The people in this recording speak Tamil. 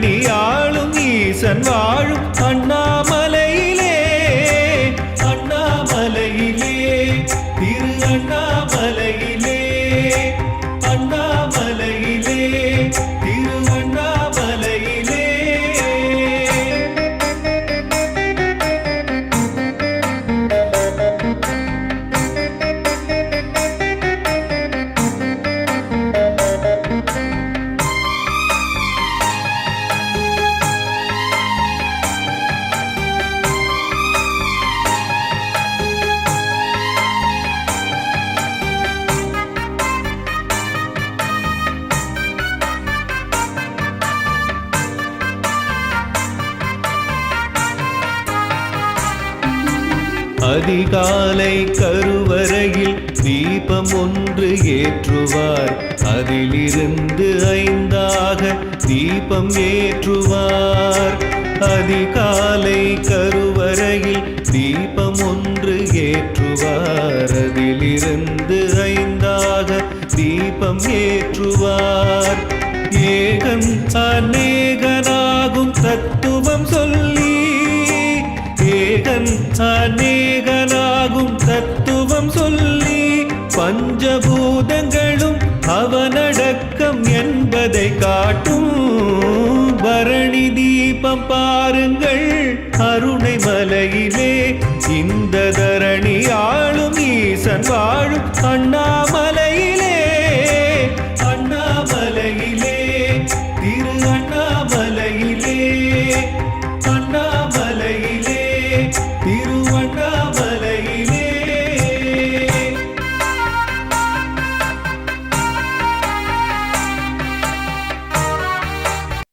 தரணி ஆளும் ஈசன் வாழும் அண்ணாமலையிலே அண்ணாமலையிலே திரு அண்ணாமலையிலே அண்ணாமலையிலே திரு அண்ணாமலையிலே அதிகாலை கருவறையில் தீபம் ஒன்று ஏற்றுவார் அதிலிருந்து 5ஆக தீபம் ஏற்றுவார் அதிகாலை கருவறையில் தீபம் ஒன்று ஏற்றுவார் அதிலிருந்து 5ஆக தீபம் ஏற்றுவார் ஏகன் அநேகனாகும் தத்துவம் சொல்லி ஏகன் அநேகனாகும் தத்துவம் சொல்லி பஞ்சபூதங்களும் அவனடக்கம் என்பதை காட்டும் பரணி தீபம் பாருங்கள் அருணை மலையிலே இந்த தரணி